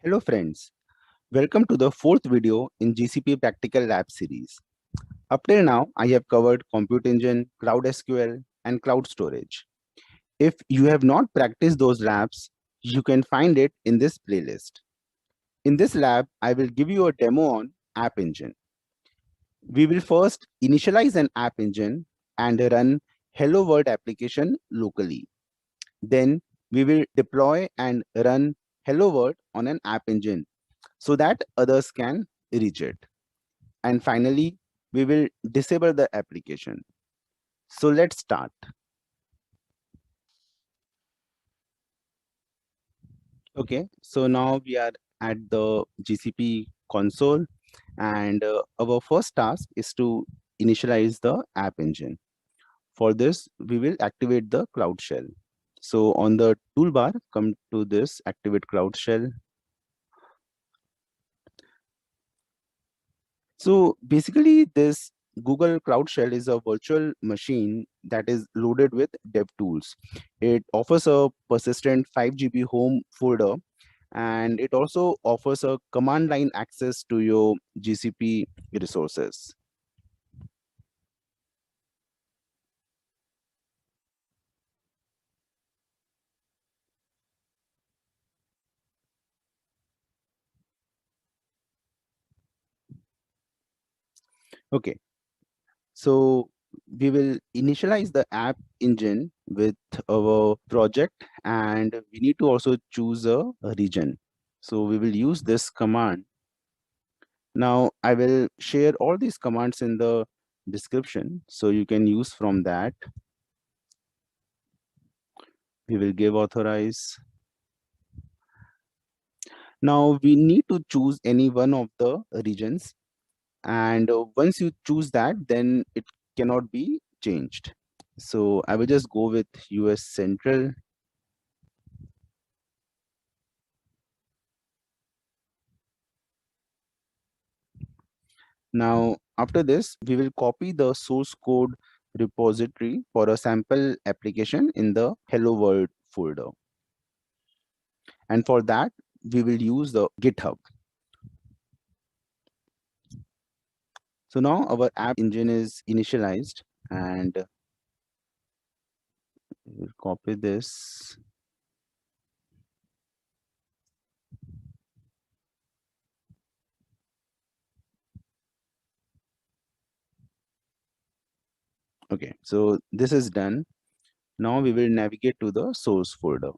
Hello friends, welcome to the fourth video in GCP Practical Lab series. Up till now, I have covered Compute Engine, Cloud SQL, and Cloud Storage. If you have not practiced those labs, you can find it in this playlist. In this lab, I will give you a demo on App Engine. We will first initialize an App Engine and run Hello World application locally. Then we will deploy and run Hello World on an App Engine so that others can reach it. And finally, we will disable the application. So let's start. Okay, so now we are at the GCP console, and our first task is to initialize the app engine. For this, we will activate the Cloud Shell. So on the toolbar, come to this Activate Cloud Shell. So basically, this Google Cloud Shell is a virtual machine that is loaded with DevTools. It offers a persistent 5 GB home folder, and it also offers a command line access to your GCP resources. Okay, so we will initialize the app engine with our project, and we need to also choose a region. So we will use this command. Now I will share all these commands in the description so you can use from that. We will give authorize. Now we need to choose any one of the regions, and once you choose that, then it cannot be changed. So I will just go with US Central. Now after this, we will copy the source code repository for a sample application in the Hello World folder. And for that, we will use the GitHub. So now our app engine is initialized, and we'll copy this. Okay, so this is done. Now we will navigate to the source folder.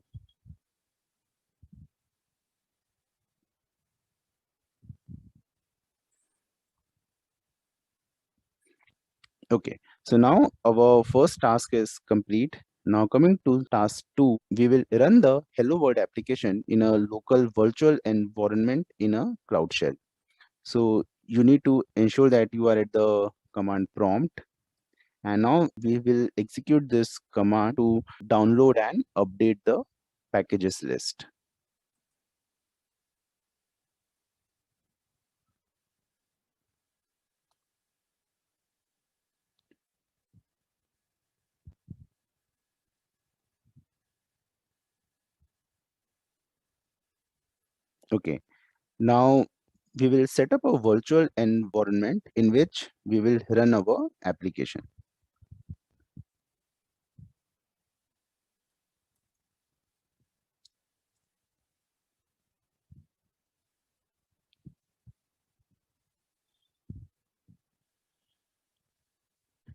Okay, so now our first task is complete. Now coming to task 2, we will run the Hello World application in a local virtual environment in a Cloud Shell. So you need to ensure that you are at the command prompt. And now we will execute this command to download and update the packages list. Okay, now we will set up a virtual environment in which we will run our application.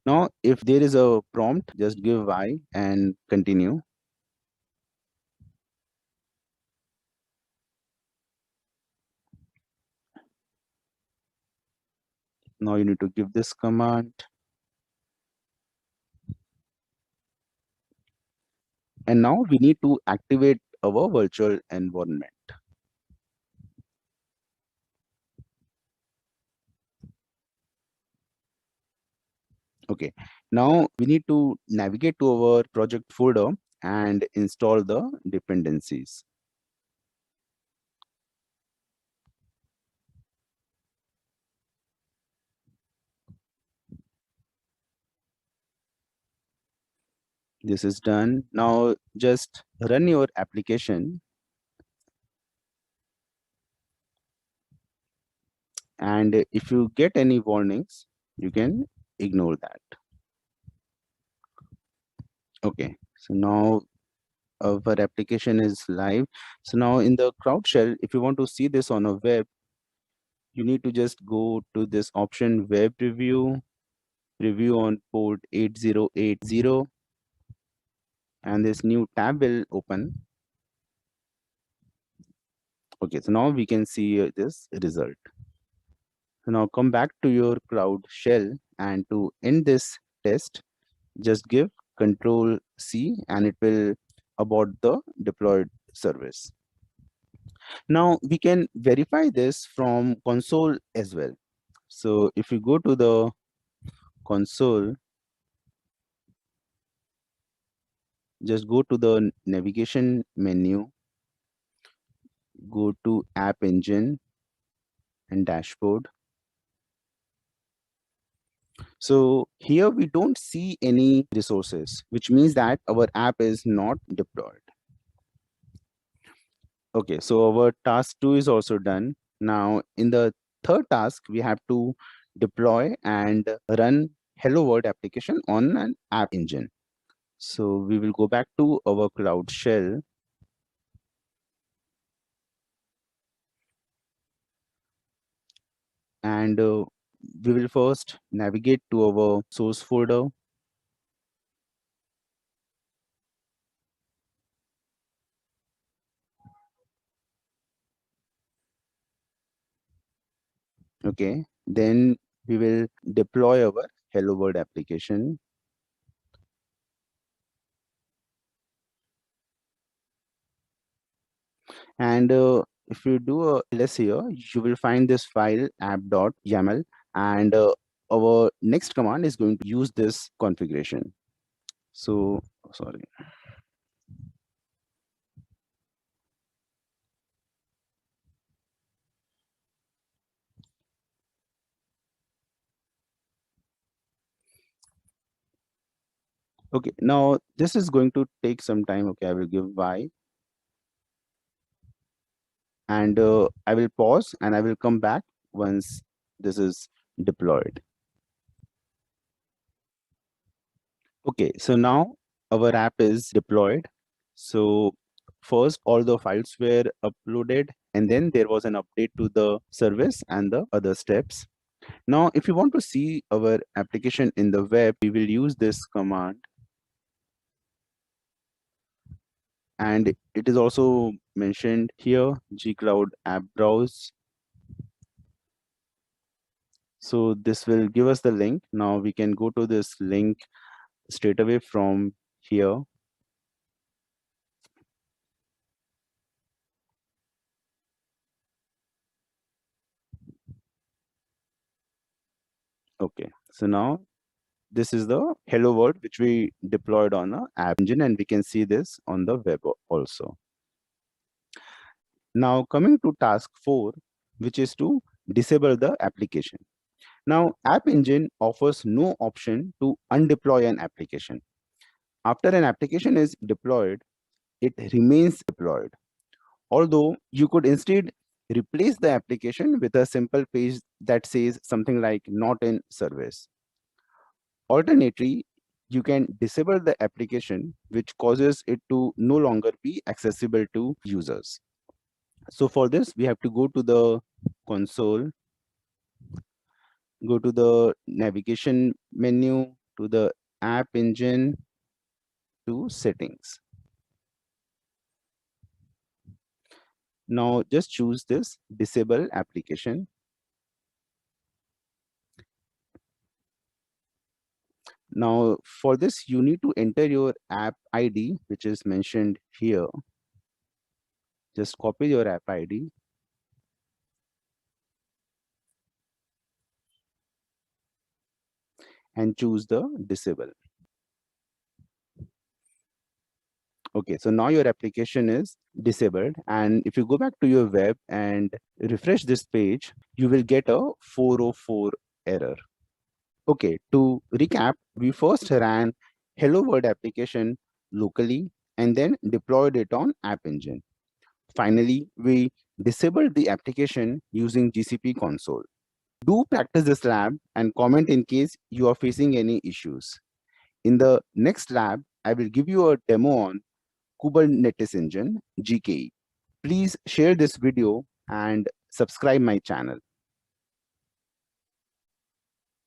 Now, if there is a prompt, just give Y and continue. Now you need to give this command. And now we need to activate our virtual environment. Okay, now we need to navigate to our project folder and install the dependencies. This is done. Now just run your application. And if you get any warnings, you can ignore that. Okay, so now our application is live. So now in the Crowd Shell, if you want to see this on a web, you need to just go to this option, web review, review on port 8080, and this new tab will open. Okay, so now we can see this result. So now come back to your Cloud Shell, and to end this test, just give Control C and it will abort the deployed service. Now we can verify this from console as well. So if you go to the console, just go to the navigation menu, go to App Engine and Dashboard. So here we don't see any resources, which means that our app is not deployed. Okay, so our task 2 is also done. Now in the third task, we have to deploy and run Hello World application on an app engine. So we will go back to our Cloud Shell. And we will first navigate to our source folder. Okay, then we will deploy our Hello World application. And if you do a ls here, you will find this file app.yaml, and our next command is going to use this configuration. So sorry. Okay, now this is going to take some time. Okay, I will give y, and I will pause and I will come back once this is deployed. Okay, so now our app is deployed. So first all the files were uploaded, and then there was an update to the service and the other steps. Now, if you want to see our application in the web, we will use this command. And it is also mentioned here, gcloud app browse. So this will give us the link. Now we can go to this link straight away from here. Okay, so now this is the Hello World which we deployed on a app engine, and we can see this on the web also. Now coming to task 4, which is to disable the application. Now App Engine offers no option to undeploy an application. After an application is deployed, it remains deployed. Although you could instead replace the application with a simple page that says something like not in service. Alternately, you can disable the application, which causes it to no longer be accessible to users. So for this, we have to go to the console, go to the navigation menu, to the app engine, to settings. Now just choose this disable application. Now for this, you need to enter your app ID, which is mentioned here. Just copy your app ID. And choose the disable. Okay, so now your application is disabled. And if you go back to your web and refresh this page, you will get a 404 error. Okay, to recap, we first ran Hello World application locally and then deployed it on App Engine. Finally, we disabled the application using GCP console. Do practice this lab and comment in case you are facing any issues. In the next lab, I will give you a demo on Kubernetes Engine, GKE. Please share this video and subscribe my channel.